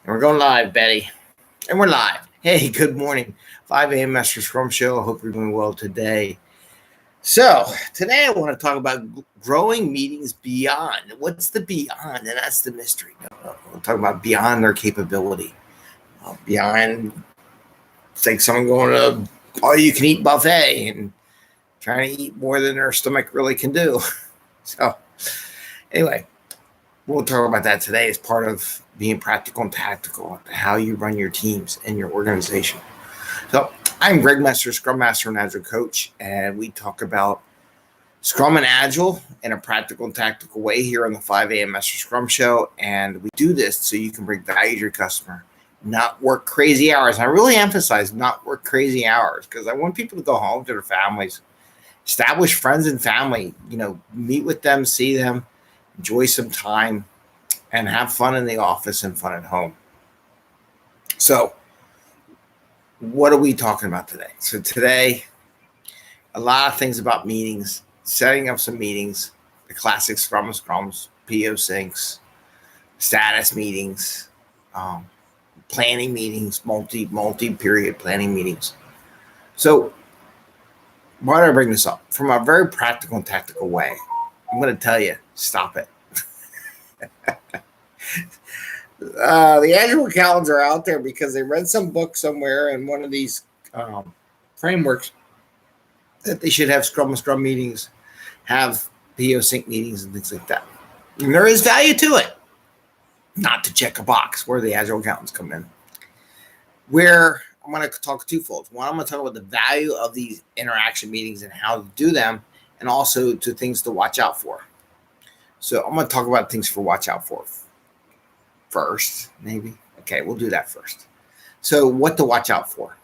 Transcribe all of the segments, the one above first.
And we're going live, Betty. And we're live. Hey, good morning. 5 a.m. Mester Scrum Show. I hope you're doing well today. So, today I want to talk about growing meetings beyond. What's the beyond? And that's the mystery. We'll talk about beyond their capability. Beyond, it's like someone going to all-you-can-eat buffet and trying to eat more than their stomach really can do. So, anyway, we'll talk about that today as part of being practical and tactical, how you run your teams and your organization. So I'm Greg Mester, Scrum Master and Agile Coach, and we talk about Scrum and Agile in a practical and tactical way here on the 5 a.m. Mester Scrum Show. And we do this so you can bring value to your customer, not work crazy hours. And I really emphasize not work crazy hours because I want people to go home to their families, establish friends and family, meet with them, see them, enjoy some time, and have fun in the office and fun at home. So, what are we talking about today? So today, a lot of things about meetings, setting up some meetings, the classic scrums, PO syncs, status meetings, planning meetings, multi-period planning meetings. So, why do I bring this up? From a very practical and tactical way, I'm going to tell you, stop it. The Agile accountants are out there because they read some book somewhere in one of these frameworks that they should have Scrum meetings, have PO sync meetings and things like that. And there is value to it, not to check a box where the Agile accountants come in. Where I'm going to talk twofold. One, I'm going to talk about the value of these interaction meetings and how to do them, and also to things to watch out for. So I'm going to talk about things for watch out for first, maybe. Okay, we'll do that first. So what to watch out for.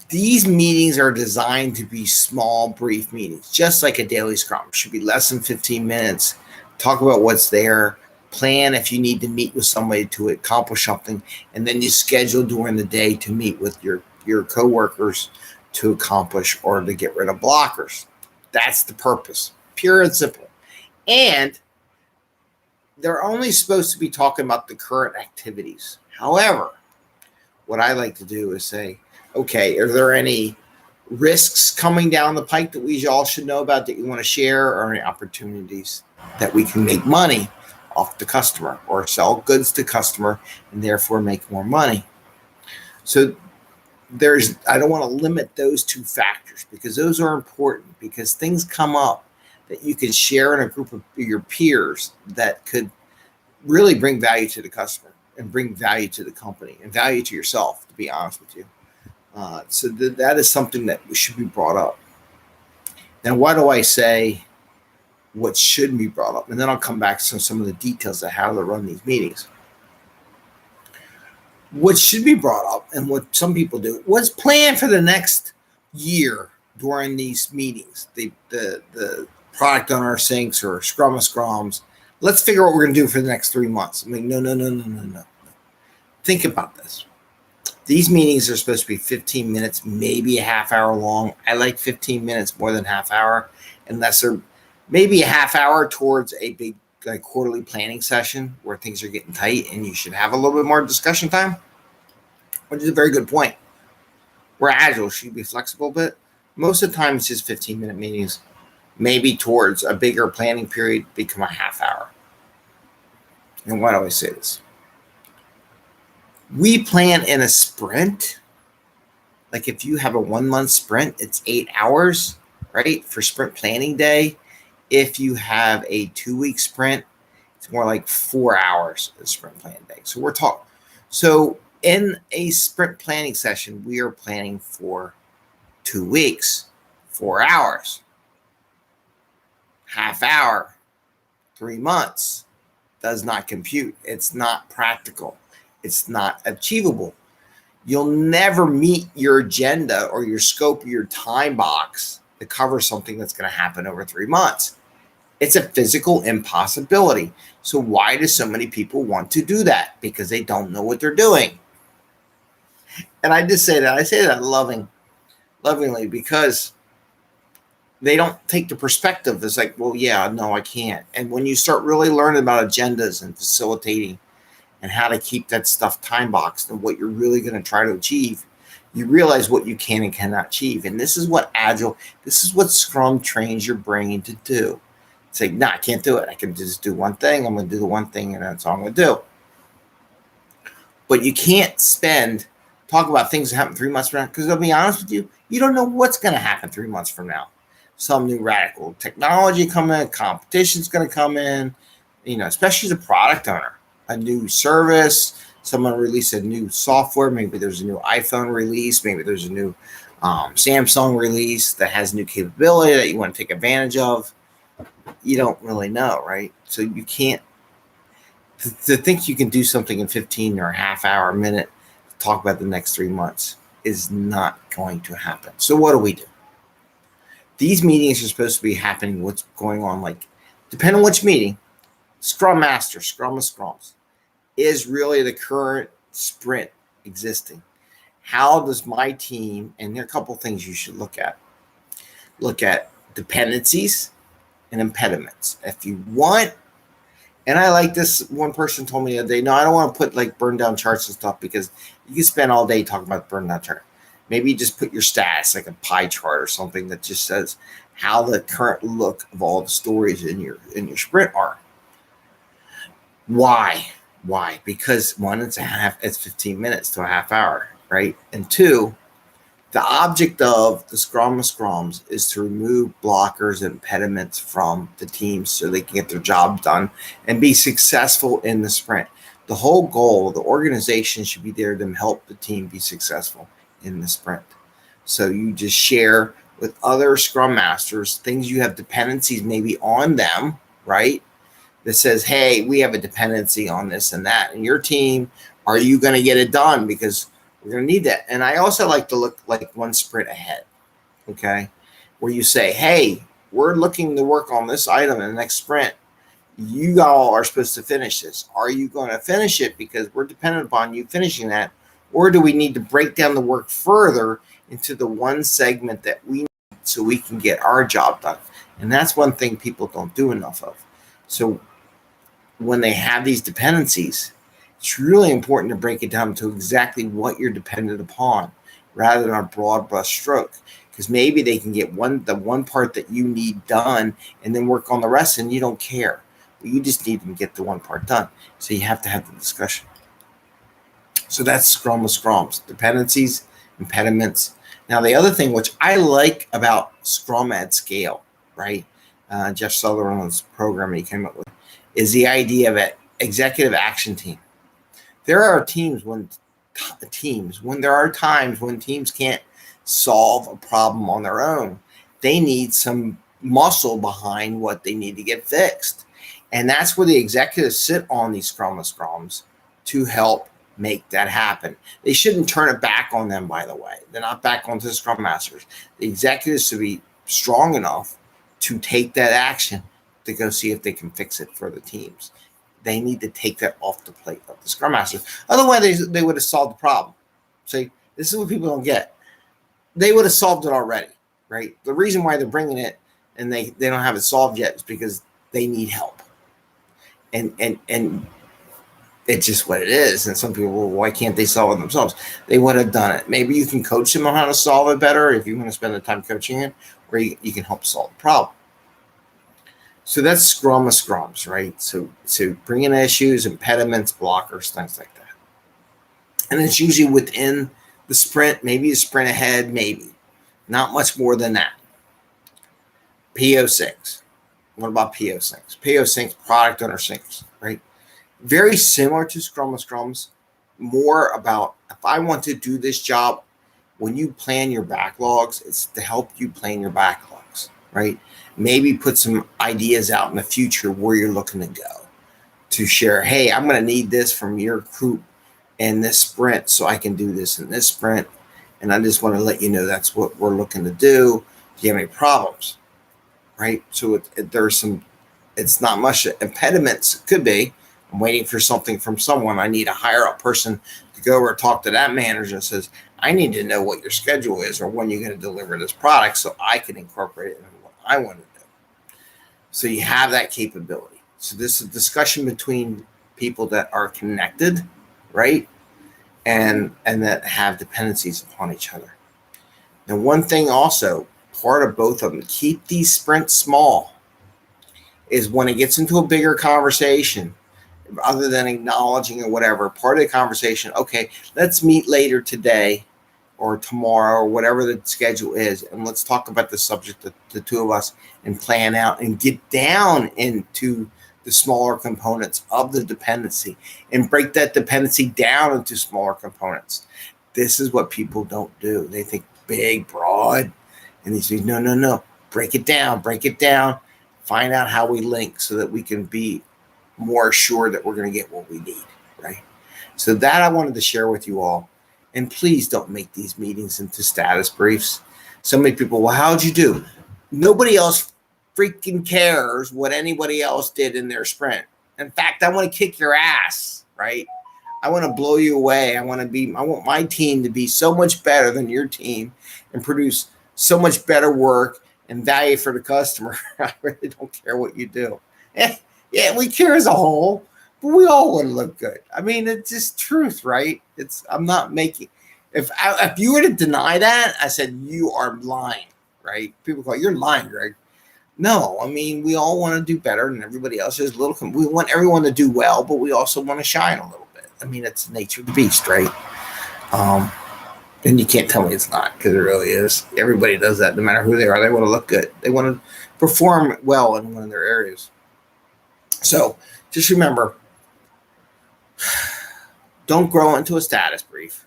These meetings are designed to be small, brief meetings, just like a daily scrum. It should be less than 15 minutes. Talk about what's there. Plan if you need to meet with somebody to accomplish something, and then you schedule during the day to meet with your coworkers to accomplish or to get rid of blockers. That's the purpose, pure and simple. And they're only supposed to be talking about the current activities. However, what I like to do is say, okay, are there any risks coming down the pike that we all should know about that you want to share, or any opportunities that we can make money off the customer or sell goods to customer and therefore make more money? So I don't want to limit those two factors because those are important, because things come up that you can share in a group of your peers that could really bring value to the customer and bring value to the company and value to yourself, to be honest with you. So that is something that should be brought up. Now, why do I say what should be brought up? And then I'll come back to some of the details of how to run these meetings. What should be brought up, and what some people do, was plan for the next year during these meetings. The product owner syncs or Scrum of Scrums. Let's figure out what we're going to do for the next 3 months. I mean, no. Think about this. These meetings are supposed to be 15 minutes, maybe a half hour long. I like 15 minutes more than half hour, unless they're maybe a half hour towards a big quarterly planning session where things are getting tight and you should have a little bit more discussion time, which is a very good point. Where Agile should be flexible, but most of the time it's just 15-minute meetings. Maybe towards a bigger planning period, become a half hour. And why do I say this? We plan in a sprint. Like if you have a 1 month sprint, it's 8 hours, right? For sprint planning day. If you have a 2 week sprint, it's more like 4 hours of sprint planning day. So in a sprint planning session, we are planning for 2 weeks, 4 hours. Half hour, 3 months does not compute. It's not practical. It's not achievable. You'll never meet your agenda or your scope of your time box to cover something that's going to happen over 3 months. It's a physical impossibility. So why do so many people want to do that? Because they don't know what they're doing. And I just say that. I say that lovingly because they don't take the perspective. It's like, well, yeah, no, I can't. And when you start really learning about agendas and facilitating and how to keep that stuff time boxed and what you're really going to try to achieve, you realize what you can and cannot achieve. And this is what Agile, this is what Scrum trains your brain to do. It's like, no, I can't do it. I can just do one thing. I'm going to do the one thing, and that's all I'm going to do. But you can't talk about things that happen 3 months from now, because I'll be honest with you, you don't know what's going to happen 3 months from now. Some new radical technology coming in, competition's going to come in, especially as a product owner, a new service, someone release a new software, maybe there's a new iPhone release, maybe there's a new Samsung release that has new capability that you want to take advantage of. You don't really know, right? So you can't, to think you can do something in 15 or a half hour, a minute, talk about the next 3 months is not going to happen. So what do? These meetings are supposed to be happening, what's going on, like, depending on which meeting, Scrum Master, Scrum of Scrums, is really the current sprint existing. How does my team, and there are a couple of things you should look at. Look at dependencies and impediments. If you want, and I like this, one person told me the other day, no, I don't want to put like burn down charts and stuff, because you can spend all day talking about burn down chart. Maybe you just put your stats, like a pie chart or something that just says how the current look of all the stories in your sprint are. Why? Because one, it's 15 minutes to a half hour, right? And two, the object of the Scrum of Scrums is to remove blockers and impediments from the team so they can get their job done and be successful in the sprint. The whole goal of the organization should be there to help the team be successful in the sprint. So you just share with other Scrum Masters things you have dependencies maybe on them, right? That says, hey, we have a dependency on this and that. And your team, are you going to get it done? Because we're going to need that. And I also like to look like one sprint ahead, okay? Where you say, hey, we're looking to work on this item in the next sprint. You all are supposed to finish this. Are you going to finish it because we're dependent upon you finishing that? Or do we need to break down the work further into the one segment that we need so we can get our job done? And that's one thing people don't do enough of. So when they have these dependencies, it's really important to break it down to exactly what you're dependent upon rather than a broad brush stroke. Because maybe they can get the one part that you need done and then work on the rest, and you don't care. But you just need to get the one part done. So you have to have the discussion. So that's Scrum of Scrums, dependencies, impediments. Now, the other thing which I like about Scrum at Scale, right? Jeff Sutherland's program he came up with, is the idea of an executive action team. There are when there are times when teams can't solve a problem on their own. They need some muscle behind what they need to get fixed. And that's where the executives sit on these Scrum of Scrums to help make that happen. They shouldn't turn it back on them, by the way. They're not back onto the Scrum Masters. The executives should be strong enough to take that action to go see if they can fix it for the teams. They need to take that off the plate of the Scrum Masters. Otherwise, they would have solved the problem. See, this is what people don't get. They would have solved it already, right? The reason why they're bringing it and they don't have it solved yet is because they need help. And it's just what it is. And some people, well, why can't they solve it themselves? They would have done it. Maybe you can coach them on how to solve it better if you want to spend the time coaching it, or you can help solve the problem. So that's Scrum of Scrums, right? So bringing issues, impediments, blockers, things like that. And it's usually within the sprint, maybe a sprint ahead, maybe. Not much more than that. PO6. What about PO6? PO6, product owner syncs, right? Very similar to Scrum of Scrums. More about, if I want to do this job, when you plan your backlogs, it's to help you plan your backlogs, right? Maybe put some ideas out in the future where you're looking to go to share, hey, I'm going to need this from your group in this sprint so I can do this in this sprint. And I just want to let you know that's what we're looking to do. Do you have any problems? Right? So it's not much impediments. It could be, I'm waiting for something from someone. I need to hire a person to go over and talk to that manager and says, I need to know what your schedule is or when you're going to deliver this product so I can incorporate it in what I want to do. So you have that capability. So this is a discussion between people that are connected, right? And that have dependencies upon each other. Now, one thing also, part of both of them, keep these sprints small, is when it gets into a bigger conversation, other than acknowledging or whatever, part of the conversation, okay, let's meet later today or tomorrow or whatever the schedule is, and let's talk about the subject, the two of us, and plan out and get down into the smaller components of the dependency and break that dependency down into smaller components. This is what people don't do. They think big, broad, and they say, no, break it down, find out how we link so that we can be more assured that we're going to get what we need, right? So that I wanted to share with you all. And please don't make these meetings into status briefs. So many people, well, how'd you do? Nobody else freaking cares what anybody else did in their sprint. In fact, I want to kick your ass, right? I want to blow you away. I want my team to be so much better than your team and produce so much better work and value for the customer. I really don't care what you do. Yeah, we care as a whole, but we all want to look good. I mean, it's just truth, right? I'm not making. If you were to deny that, I said you are lying, right? People go, you're lying, Greg. No, I mean, we all want to do better than everybody else. We want everyone to do well, but we also want to shine a little bit. I mean, it's the nature of the beast, right? And you can't tell me it's not, because it really is. Everybody does that, no matter who they are. They want to look good. They want to perform well in one of their areas. So just remember, don't grow into a status brief.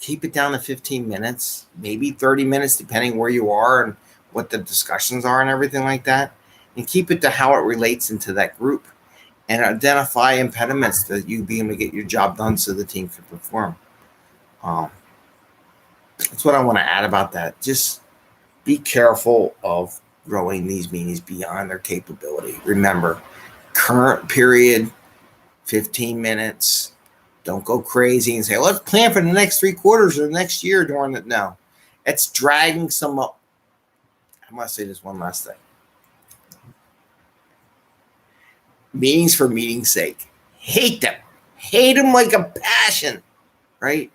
Keep it down to 15 minutes, maybe 30 minutes, depending where you are and what the discussions are and everything like that. And keep it to how it relates into that group and identify impediments that you be able to get your job done so the team can perform. That's what I want to add about that. Just be careful of growing these meetings beyond their capability. Remember, current period, 15 minutes. Don't go crazy and say, let's plan for the next 3 quarters or the next year during it. No, it's dragging some up. I must say this one last thing. Meetings for meeting's sake. Hate them like a passion, right?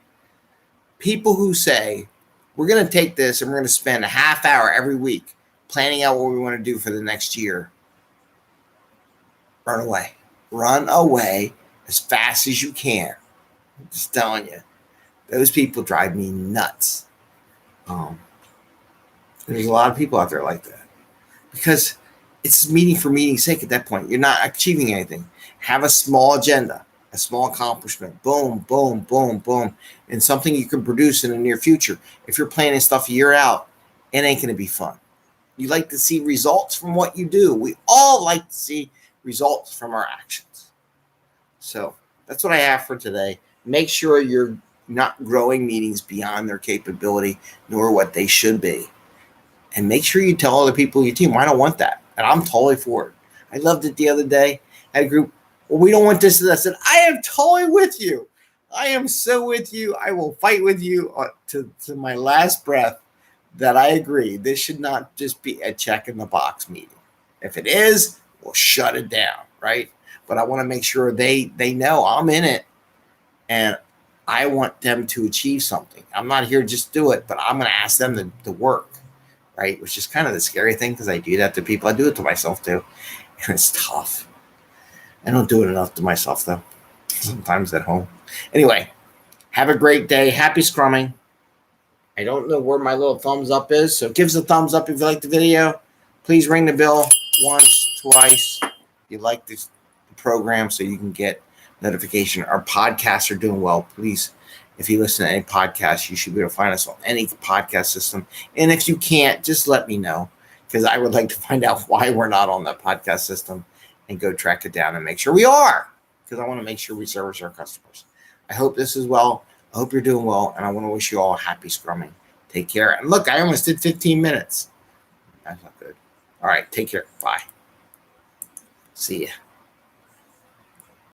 People who say, we're going to take this and we're going to spend a half hour every week planning out what we want to do for the next year. Run away as fast as you can. I'm just telling you, those people drive me nuts. There's a lot of people out there like that because it's meeting for meeting's sake. At that point, you're not achieving anything. Have a small agenda, a small accomplishment. Boom, boom, boom, boom, and something you can produce in the near future. If you're planning stuff a year out, it ain't going to be fun. You like to see results from what you do. We all like to see results from our actions. So that's what I have for today. Make sure you're not growing meetings beyond their capability nor what they should be. And make sure you tell other people in your team, I don't want that. And I'm totally for it. I loved it the other day. I had a group, well, we don't want this. And I said, I am totally with you. I am so with you. I will fight with you to my last breath that I agree. This should not just be a check in the box meeting. If it is, we'll shut it down, right? But I want to make sure they know I'm in it and I want them to achieve something. I'm not here to just do it, but I'm going to ask them to work, right? Which is kind of the scary thing because I do that to people. I do it to myself too. And it's tough. I don't do it enough to myself though. Sometimes at home. Anyway, have a great day. Happy scrumming. I don't know where my little thumbs up is, so give us a thumbs up if you like the video. Please ring the bell once, twice. If you like the program so you can get notification. Our podcasts are doing well. Please, if you listen to any podcast, you should be able to find us on any podcast system. And if you can't, just let me know because I would like to find out why we're not on that podcast system and go track it down and make sure we are because I want to make sure we service our customers. I hope this is well. I hope you're doing well, and I want to wish you all a happy scrumming. Take care. And look, I almost did 15 minutes. That's not good. All right, take care. Bye. See ya.